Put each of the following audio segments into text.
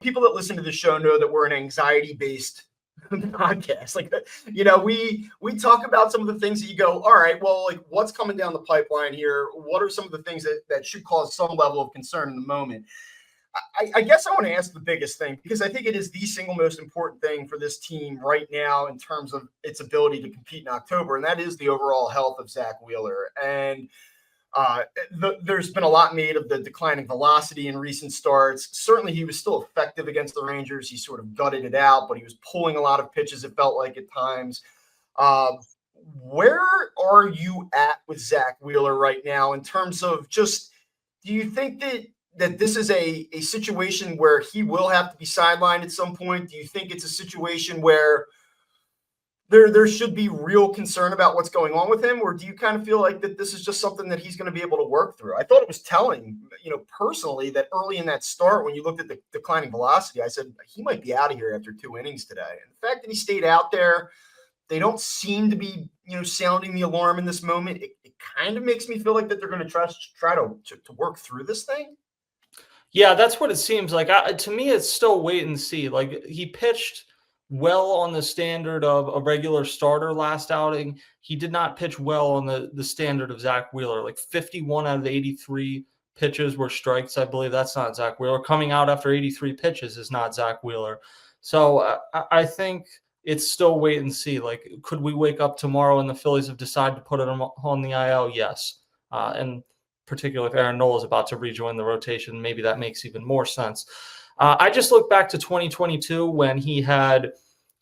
people that listen to the show know that we're an anxiety-based podcast. Like, we talk about some of the things that you go, all right, well, like what's coming down the pipeline here? What are some of the things that should cause some level of concern in the moment? I guess I want to ask the biggest thing, because I think it is the single most important thing for this team right now in terms of its ability to compete in October, and that is the overall health of Zack Wheeler. And there's been a lot made of the declining velocity in recent starts. Certainly, he was still effective against the Rangers. He sort of gutted it out, but he was pulling a lot of pitches, it felt like, at times. Where are you at with Zack Wheeler right now in terms of just, do you think that this is a situation where he will have to be sidelined at some point? Do you think it's a situation where there should be real concern about what's going on with him? Or do you kind of feel like that this is just something that he's going to be able to work through? I thought it was telling, personally, that early in that start, when you looked at the declining velocity, I said he might be out of here after 2 innings today. And the fact that he stayed out there, they don't seem to be, sounding the alarm in this moment. It kind of makes me feel like that they're going to try to work through this thing. Yeah, that's what it seems like. To me, it's still wait and see. Like, he pitched well on the standard of a regular starter last outing. He did not pitch well on the standard of Zack Wheeler. Like 51 out of the 83 pitches were strikes. I believe that's not Zack Wheeler. Coming out after 83 pitches is not Zack Wheeler. So I think it's still wait and see. Like, could we wake up tomorrow and the Phillies have decided to put him on the IL? Yes. And particularly if Aaron Nola is about to rejoin the rotation, maybe that makes even more sense. I just look back to 2022 when he had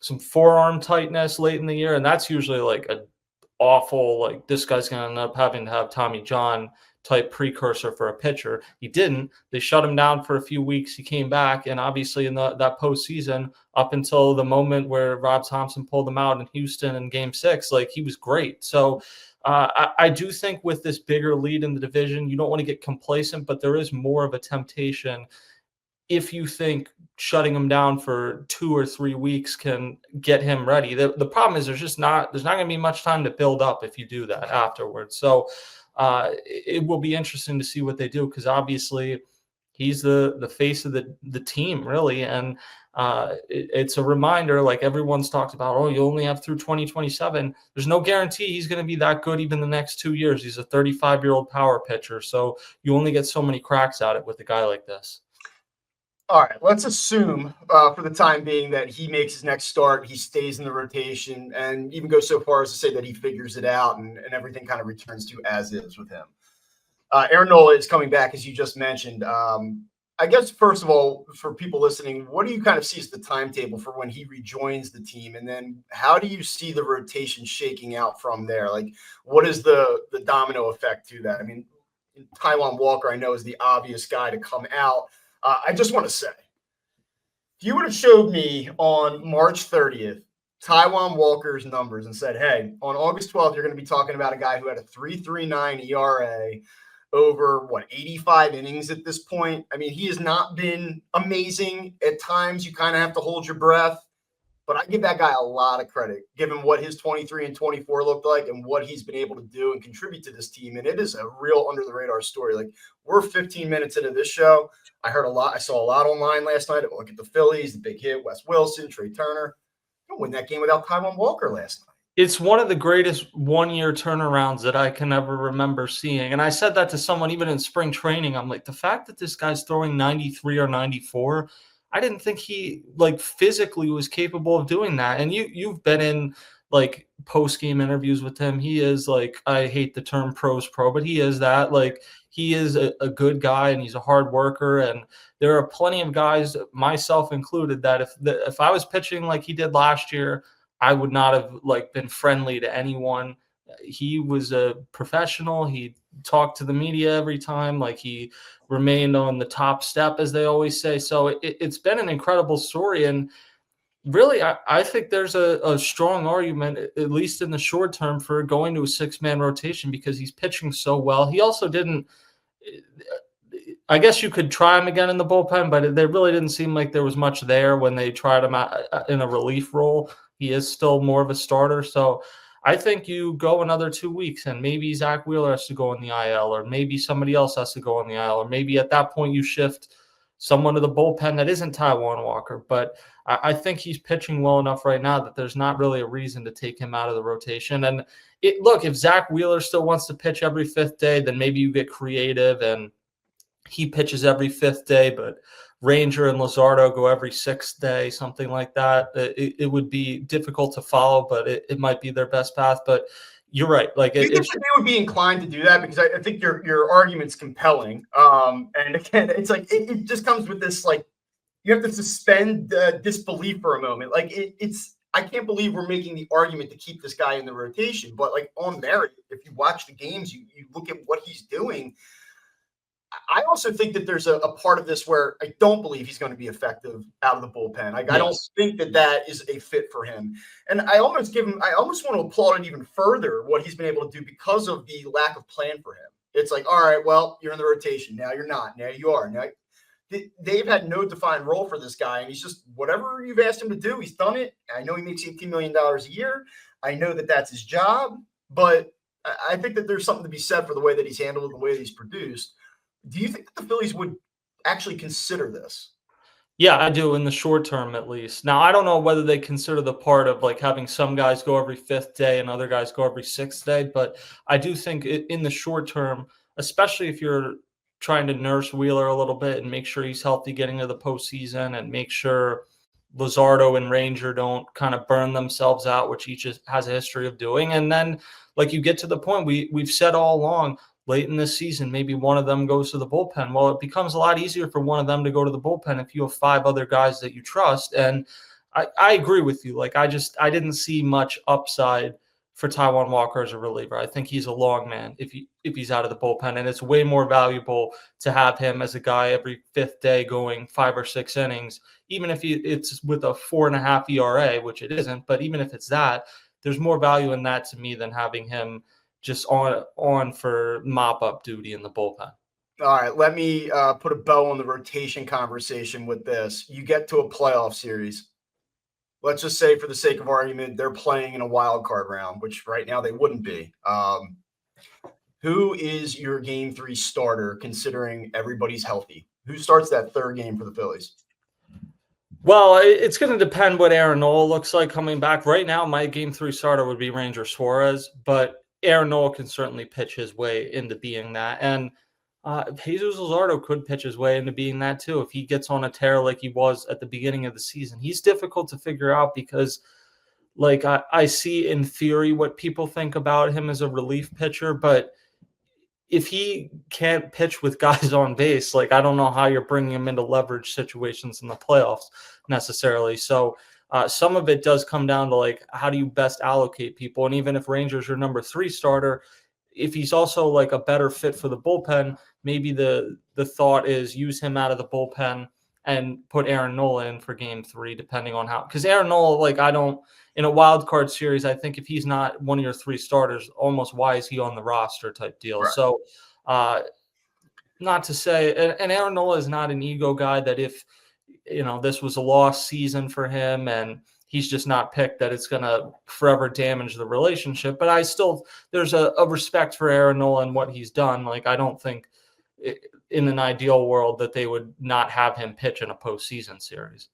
some forearm tightness late in the year, and that's usually like an awful, like, this guy's going to end up having to have Tommy John type precursor for a pitcher. He didn't. They shut him down for a few weeks. He came back, and obviously in that postseason, up until the moment where Rob Thompson pulled him out in Houston in Game 6, like, he was great. So I do think with this bigger lead in the division, you don't want to get complacent, but there is more of a temptation if you think shutting him down for 2 or 3 weeks can get him ready. The problem is there's not going to be much time to build up if you do that afterwards. So it will be interesting to see what they do, because obviously he's the face of the team, really. And it's a reminder, like everyone's talked about, oh, you only have through 2027. There's no guarantee he's going to be that good even the next 2 years. He's a 35-year-old power pitcher, so you only get so many cracks at it with a guy like this. All right, let's assume for the time being that he makes his next start, he stays in the rotation, and even go so far as to say that he figures it out and everything kind of returns to as is with him. Aaron Nola is coming back, as you just mentioned. I guess, first of all, for people listening, what do you kind of see as the timetable for when he rejoins the team? And then how do you see the rotation shaking out from there? Like, what is the domino effect to that? I mean, Taijuan Walker, I know, is the obvious guy to come out. I just want to say, if you would have showed me on March 30th Taijuan Walker's numbers and said, hey, on August 12th, you're going to be talking about a guy who had a 3.39 ERA over, 85 innings at this point. I mean, he has not been amazing. At times, you kind of have to hold your breath. But I give that guy a lot of credit, given what his 23 and 24 looked like and what he's been able to do and contribute to this team. And it is a real under-the-radar story. Like, we're 15 minutes into this show. I saw a lot online last night. Look at the Phillies, the big hit, Wes Wilson, Trey Turner. Don't win that game without Taijuan Walker last night. It's one of the greatest one-year turnarounds that I can ever remember seeing. And I said that to someone even in spring training. I'm like, the fact that this guy's throwing 93 or 94, I didn't think he, like, physically was capable of doing that. And you've been in, like, post-game interviews with him. He is, like, I hate the term pros pro, but he is that. Like, he is a good guy, and he's a hard worker. And there are plenty of guys, myself included, that if I was pitching like he did last year, I would not have, like, been friendly to anyone. He was a professional. He talked to the media every time. Like, he remained on the top step, as they always say. So it's been an incredible story. And really, I think there's a strong argument, at least in the short term, for going to a 6-man rotation, because he's pitching so well. He also didn't – I guess you could try him again in the bullpen, but there really didn't seem like there was much there when they tried him out in a relief role. He is still more of a starter. So I think you go another 2 weeks, and maybe Zack Wheeler has to go on the IL, or maybe somebody else has to go on the IL, or maybe at that point you shift someone to the bullpen that isn't Taijuan Walker. But I think he's pitching well enough right now that there's not really a reason to take him out of the rotation. And look, if Zack Wheeler still wants to pitch every fifth day, then maybe you get creative and he pitches every fifth day, but Ranger and Luzardo go every sixth day, something like that. It would be difficult to follow, but it might be their best path. But you're right. Like, do you think that they would be inclined to do that? Because I think your argument's compelling. And again, it's like it just comes with this, like, you have to suspend disbelief for a moment. Like, I can't believe we're making the argument to keep this guy in the rotation, but like on merit, if you watch the games, you look at what he's doing. I also think that there's a part of this where I don't believe he's going to be effective out of the bullpen. Like, yes. I don't think that is a fit for him. And I almost want to applaud it even further, what he's been able to do because of the lack of plan for him. It's like, all right, well, you're in the rotation. Now you're not. Now you are. Now they've had no defined role for this guy. And he's just, whatever you've asked him to do, he's done it. I know he makes $18 million a year. I know that that's his job, but I think that there's something to be said for the way that he's handled it, the way that he's produced. Do you think that the Phillies would actually consider this? Yeah, I do, in the short term, at least. Now, I don't know whether they consider the part of like having some guys go every fifth day and other guys go every sixth day, but I do think in the short term, especially if you're trying to nurse Wheeler a little bit and make sure he's healthy getting to the postseason and make sure Luzardo and Ranger don't kind of burn themselves out, which each has a history of doing. And then, like, you get to the point we've said all along, late in this season, maybe one of them goes to the bullpen. Well, it becomes a lot easier for one of them to go to the bullpen if you have 5 other guys that you trust. And I agree with you. Like, I didn't see much upside for Taijuan Walker as a reliever. I think he's a long man if he's out of the bullpen, and it's way more valuable to have him as a guy every fifth day going 5 or 6 innings, even if it's with a 4.5 ERA, which it isn't. But even if it's that, there's more value in that to me than having him just on for mop-up duty in the bullpen. All right, let me put a bow on the rotation conversation with this. You get to a playoff series. Let's just say, for the sake of argument, they're playing in a wild card round, which right now they wouldn't be. Who is your Game 3 starter, considering everybody's healthy? Who starts that third game for the Phillies? Well, it's going to depend what Aaron Nola looks like coming back. Right now, my Game 3 starter would be Ranger Suarez, but Aaron Nola can certainly pitch his way into being that. And Jesus Luzardo could pitch his way into being that too if he gets on a tear like he was at the beginning of the season. He's difficult to figure out because, like, I see in theory what people think about him as a relief pitcher, but if he can't pitch with guys on base, like, I don't know how you're bringing him into leverage situations in the playoffs necessarily. So some of it does come down to, like, how do you best allocate people? And even if Ranger's your number 3 starter, if he's also like a better fit for the bullpen, maybe the thought is use him out of the bullpen and put Aaron Nola in for Game 3, depending on how. Because Aaron Nola, like, in a wild card series, I think if he's not one of your 3 starters, almost why is he on the roster type deal. Right. So not to say, and Aaron Nola is not an ego guy that if, this was a lost season for him and he's just not picked, that it's going to forever damage the relationship. But there's a respect for Aaron Nola and what he's done. Like, I don't think in an ideal world that they would not have him pitch in a postseason series.